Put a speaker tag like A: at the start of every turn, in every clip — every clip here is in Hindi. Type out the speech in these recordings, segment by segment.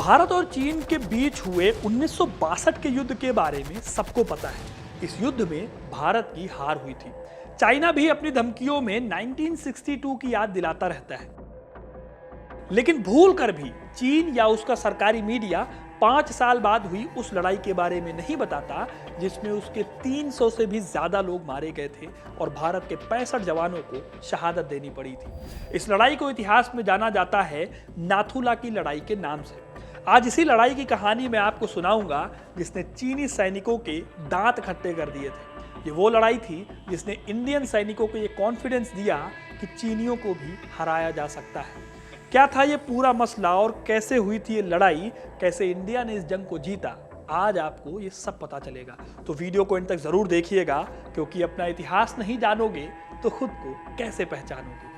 A: भारत और चीन के बीच हुए 1962 के युद्ध के बारे में सबको पता है। इस युद्ध में भारत की हार हुई थी। चाइना भी अपनी धमकियों में 1962 की याद दिलाता रहता है, लेकिन भूल कर भी चीन या उसका सरकारी मीडिया 5 साल बाद हुई उस लड़ाई के बारे में नहीं बताता जिसमें उसके 300 से भी ज्यादा लोग मारे गए थे और भारत के 65 जवानों को शहादत देनी पड़ी थी। इस लड़ाई को इतिहास में जाना जाता है नाथुला की लड़ाई के नाम से। आज इसी लड़ाई की कहानी मैं आपको सुनाऊंगा जिसने चीनी सैनिकों के दांत खट्टे कर दिए थे। ये वो लड़ाई थी जिसने इंडियन सैनिकों को ये कॉन्फिडेंस दिया कि चीनियों को भी हराया जा सकता है। क्या था ये पूरा मसला और कैसे हुई थी ये लड़ाई, कैसे इंडिया ने इस जंग को जीता, आज आपको ये सब पता चलेगा। तो वीडियो को इन तक जरूर देखिएगा, क्योंकि अपना इतिहास नहीं जानोगे तो खुद को कैसे पहचानोगे।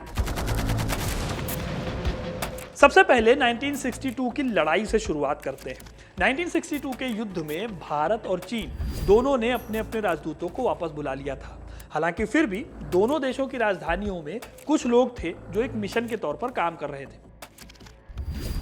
A: सबसे पहले 1962 की लड़ाई से शुरुआत करते हैं। 1962 के युद्ध में भारत और चीन दोनों ने अपने अपने राजदूतों को वापस बुला लिया था। हालांकि फिर भी दोनों देशों की राजधानियों में कुछ लोग थे जो एक मिशन के तौर पर काम कर रहे थे।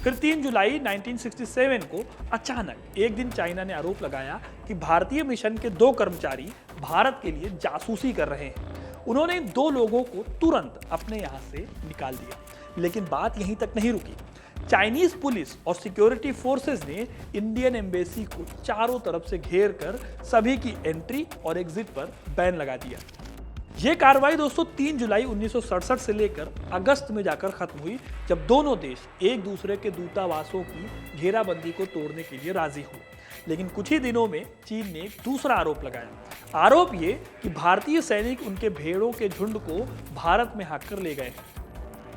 A: फिर 3 जुलाई 1967 को अचानक एक दिन चाइना ने आरोप लगाया कि भारतीय मिशन के 2 कर्मचारी भारत के लिए जासूसी कर रहे हैं। उन्होंने इन 2 लोगों को तुरंत अपने यहां से निकाल दिया। लेकिन बात यहीं तक नहीं रुकी। चाइनीज पुलिस और सिक्योरिटी फोर्सेस ने इंडियन एम्बेसी को चारों तरफ से घेर कर सभी की एंट्री और एग्जिट पर बैन लगा दिया। यह कार्रवाई दोस्तों 3 जुलाई 1967 से लेकर अगस्त में जाकर खत्म हुई, जब दोनों देश एक दूसरे के दूतावासों की घेराबंदी को तोड़ने के लिए राजी हुए। लेकिन कुछ ही दिनों में चीन ने एक दूसरा आरोप लगाया। आरोप ये कि भारतीय सैनिक उनके भेड़ों के झुंड को भारत में हाँक कर ले गए।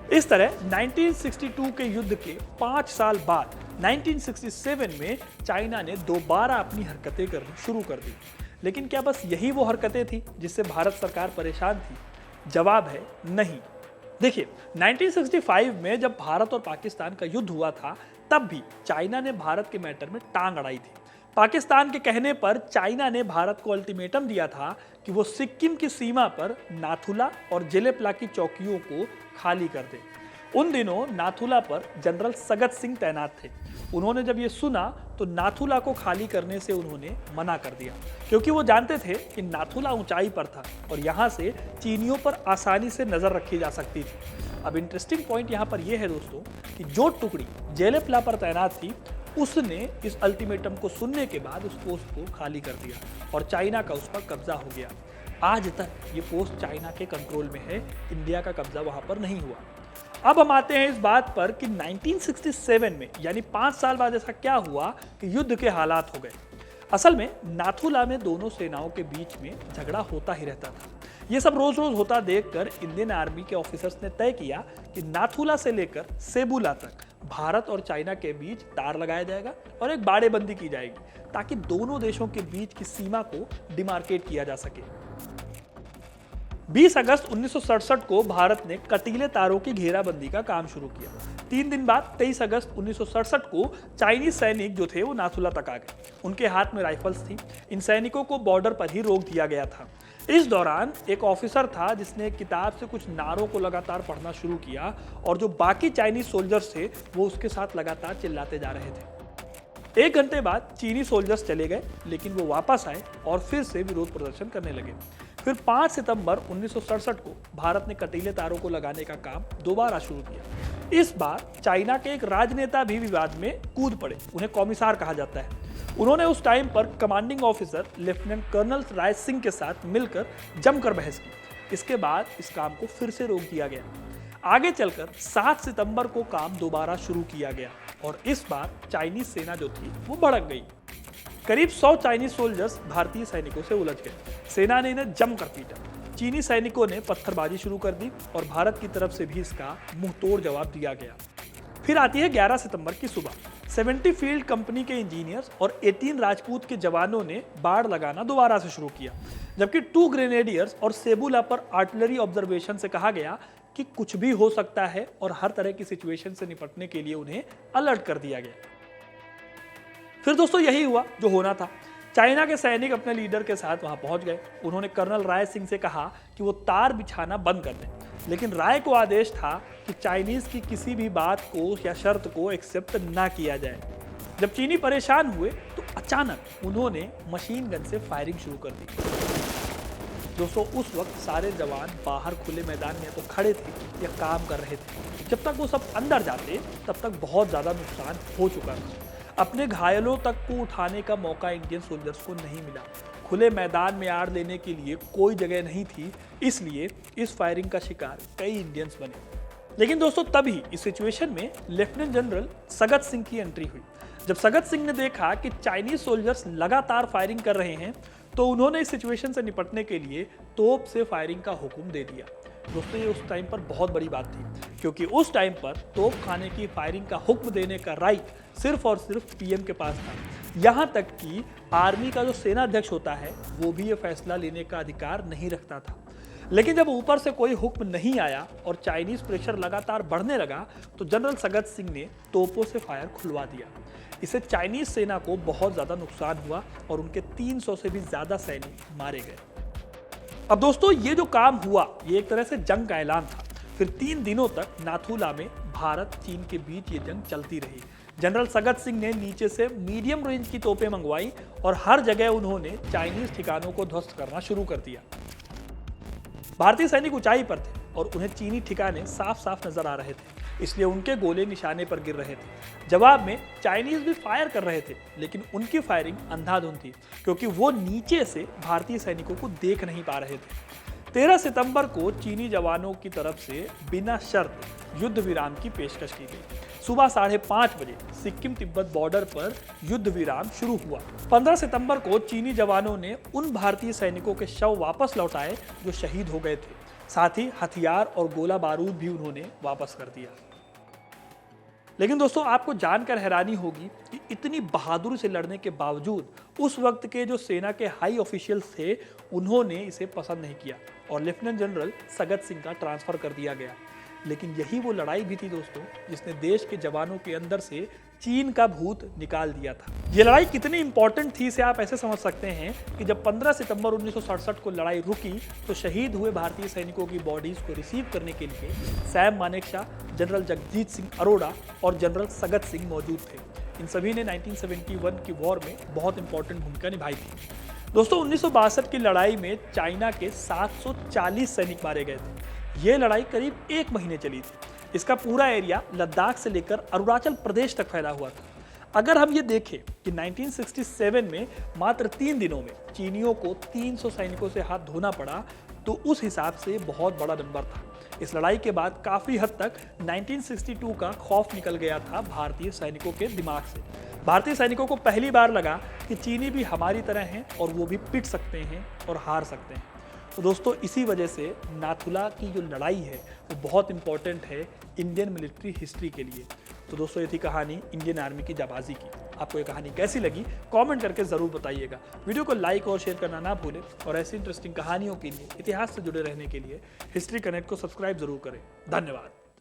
A: इस तरह 1962 के युद्ध के 5 साल बाद 1967 में चाइना ने दोबारा अपनी हरकतें करनी शुरू कर दी। लेकिन क्या बस यही वो हरकतें थी जिससे भारत सरकार परेशान थी? जवाब है नहीं। देखिए, 1965 में जब भारत और पाकिस्तान का युद्ध हुआ था, तब भी चाइना ने भारत के मैटर में टांग अड़ाई थी। पाकिस्तान के कहने पर चाइना ने भारत को अल्टीमेटम दिया था कि वो सिक्किम की सीमा पर नाथुला और जेलेपला की चौकियों को खाली कर दे। उन दिनों नाथुला पर जनरल सगत सिंह तैनात थे। उन्होंने जब ये सुना तो नाथुला को खाली करने से उन्होंने मना कर दिया, क्योंकि वो जानते थे कि नाथुला ऊंचाई पर था और यहाँ से चीनियों पर आसानी से नजर रखी जा सकती थी। अब इंटरेस्टिंग पॉइंट यहाँ पर यह है दोस्तों कि जो टुकड़ी जेलेपला पर तैनात थी, उसने इस अल्टीमेटम को सुनने के बाद उस पोस्ट को खाली कर दिया और चाइना का उस पर कब्जा हो गया। आज तक ये पोस्ट चाइना के कंट्रोल में है, इंडिया का कब्जा वहां पर नहीं हुआ। अब हम आते हैं इस बात पर कि 1967 में यानी 5 साल बाद ऐसा क्या हुआ कि युद्ध के हालात हो गए। असल में नाथुला में दोनों सेनाओं के बीच में झगड़ा होता ही रहता था। ये सब रोज रोज होता देखकर इंडियन आर्मी के ऑफिसर्स ने तय किया कि नाथुला से लेकर सेबुला तक भारत और चाइना के बीच तार लगाया जाएगा और एक बाड़ेबंदी की जाएगी, ताकि दोनों देशों के बीच की सीमा को डिमार्केट किया जा सके। 20 अगस्त 1967 को भारत ने कटीले तारों की घेराबंदी का काम शुरू किया। 3 दिन बाद 23 अगस्त 1967 को चाइनीज सैनिक जो थे वो नाथुला तक आ गए। उनके हाथ में राइफल्स थी। इन सैनिकों को बॉर्डर पर ही रोक दिया गया था। इस दौरान एक ऑफिसर था जिसने एक किताब से कुछ नारों को लगातार पढ़ना शुरू किया और जो बाकी चाइनीज सोल्जर्स थे वो उसके साथ लगातार चिल्लाते जा रहे थे। 1 घंटे बाद चीनी सोल्जर्स चले गए, लेकिन वो वापस आए और फिर से विरोध प्रदर्शन करने लगे। फिर 5 सितंबर 1967 को भारत ने कटीले तारों को लगाने का काम दोबारा शुरू किया। इस बार चाइना के एक राजनेता भी विवाद में कूद पड़े। उन्हें कॉमिसार कहा जाता है। उन्होंने उस टाइम पर commanding officer lieutenant colonel Rai Singh के साथ मिलकर जमकर बहस की। इसके बाद इस काम को फिर से रोक दिया गया। आगे चलकर 7 सितंबर को काम दोबारा शुरू किया गया और इस बार चाइनीज सेना जो थी वो भड़क गई। करीब 100 चाइनीज सोल्जर्स भारतीय सैनिकों से उलझ गए। सेना ने इन्हें जमकर पीटा। चीनी सैनिकों ने पत्थरबाजी शुरू कर दी और भारत की तरफ से भी इसका मुंहतोड़ जवाब दिया गया। फिर आती है 11 सितंबर की सुबह। 70 फील्ड कंपनी के इंजीनियर्स और 18 राजपूत के जवानों ने बाड़ लगाना दोबारा से शुरू किया, जबकि 2 ग्रेनेडियर्स और सेबुला पर आर्टिलरी ऑब्जर्वेशन से कहा गया कि कुछ भी हो सकता है और हर तरह की सिचुएशन से निपटने के लिए उन्हें अलर्ट कर दिया गया। फिर दोस्तों यही हुआ जो होना था। चाइना के सैनिक अपने लीडर के साथ वहां पहुंच गए। उन्होंने कर्नल राय सिंह से कहा कि वो तार बिछाना बंद कर दें, लेकिन राय को आदेश था कि चाइनीज की किसी भी बात को या शर्त को एक्सेप्ट ना किया जाए। जब चीनी परेशान हुए तो अचानक उन्होंने मशीन गन से फायरिंग शुरू कर दी। दोस्तों उस वक्त सारे जवान बाहर खुले मैदान में तो खड़े थे या काम कर रहे थे। जब तक वो सब अंदर जाते तब तक बहुत ज़्यादा नुकसान हो चुका था। अपने घायलों तक को उठाने का मौका इंडियन सोल्जर्स को नहीं मिला। खुले मैदान में आड़ लेने के लिए कोई जगह नहीं थी, इसलिए इस फायरिंग का शिकार कई इंडियंस बने। लेकिन दोस्तों तभी इस सिचुएशन में लेफ्टिनेंट जनरल सगत सिंह की एंट्री हुई। जब सगत सिंह ने देखा कि चाइनीज सोल्जर्स लगातार फायरिंग कर रहे हैं तो उन्होंने इस सिचुएशन से निपटने के लिए तोप से फायरिंग का हुक्म दे दिया। दोस्तों ये उस टाइम पर बहुत बड़ी बात थी, क्योंकि उस टाइम पर तोप खाने की फायरिंग का हुक्म देने का राइट सिर्फ और सिर्फ पीएम के पास था। यहाँ तक कि आर्मी का जो सेना अध्यक्ष होता है वो भी ये फैसला लेने का अधिकार नहीं रखता था। लेकिन जब ऊपर से कोई हुक्म नहीं आया और चाइनीज प्रेशर लगातार बढ़ने लगा तो जनरल सगत सिंह ने तोपों से फायर खुलवा दिया। इससे चाइनीज सेना को बहुत ज्यादा नुकसान हुआ और उनके 300 से भी ज्यादा सैनिक मारे गए। अब दोस्तों ये जो काम हुआ ये एक तरह से जंग का ऐलान था। फिर 3 दिनों तक नाथुला में भारत चीन के बीच ये जंग चलती रही। जनरल सगत सिंह ने नीचे से मीडियम रेंज की तोपें मंगवाई और हर जगह उन्होंने चाइनीज ठिकानों को ध्वस्त करना शुरू कर दिया। भारतीय सैनिक ऊंचाई पर थे और उन्हें चीनी ठिकाने साफ साफ नजर आ रहे थे, इसलिए उनके गोले निशाने पर गिर रहे थे। जवाब में चाइनीज भी फायर कर रहे थे, लेकिन उनकी फायरिंग अंधाधुंध थी क्योंकि वो नीचे से भारतीय सैनिकों को देख नहीं पा रहे थे। 13 सितंबर को चीनी जवानों की तरफ से बिना शर्त युद्ध विराम की पेशकश की गई। सुबह 5:30 बजे सिक्किम तिब्बत बॉर्डर पर युद्ध विराम शुरू हुआ। 15 सितंबर को चीनी जवानों ने उन भारतीय सैनिकों के शव वापस लौटाए जो शहीद हो गए थे। साथ ही हथियार और गोला बारूद भी उन्होंने वापस कर दिया। लेकिन दोस्तों आपको जानकर हैरानी होगी कि इतनी बहादुरी से लड़ने के बावजूद उस वक्त के जो सेना के हाई ऑफिशियल्स थे उन्होंने इसे पसंद नहीं किया और लेफ्टिनेंट जनरल सगत सिंह का ट्रांसफर कर दिया गया। लेकिन यही वो लड़ाई भी थी दोस्तों जिसने देश के जवानों के अंदर से चीन का भूत निकाल दिया था। ये लड़ाई कितनी इंपॉर्टेंट थी इसे आप ऐसे समझ सकते हैं कि जब 15 सितंबर 1967 को लड़ाई रुकी तो शहीद हुए भारतीय सैनिकों की बॉडीज को रिसीव करने के लिए सैम मानेकशॉ, जनरल जगजीत सिंह अरोड़ा और जनरल सगत सिंह मौजूद थे। इन सभी ने 1971 की वॉर में बहुत इंपॉर्टेंट भूमिका निभाई थी। दोस्तों 1962 की लड़ाई में चाइना के 740 सैनिक मारे गए थे। ये लड़ाई करीब 1 महीने चली थी। इसका पूरा एरिया लद्दाख से लेकर अरुणाचल प्रदेश तक फैला हुआ था। अगर हम ये देखें कि 1967 में मात्र 3 दिनों में चीनियों को 300 सैनिकों से हाथ धोना पड़ा तो उस हिसाब से बहुत बड़ा नंबर था। इस लड़ाई के बाद काफी हद तक 1962 का खौफ निकल गया था भारतीय सैनिकों के दिमाग से। भारतीय सैनिकों को पहली बार लगा कि चीनी भी हमारी तरह हैं और वो भी पिट सकते हैं और हार सकते हैं। तो दोस्तों इसी वजह से नाथुला की जो लड़ाई है वो बहुत इंपॉर्टेंट है इंडियन मिलिट्री हिस्ट्री के लिए। तो दोस्तों ये थी कहानी इंडियन आर्मी की जाबाजी की। आपको ये कहानी कैसी लगी कमेंट करके ज़रूर बताइएगा। वीडियो को लाइक और शेयर करना ना भूलें और ऐसी इंटरेस्टिंग कहानियों के लिए, इतिहास से जुड़े रहने के लिए हिस्ट्री कनेक्ट को सब्सक्राइब जरूर करें। धन्यवाद।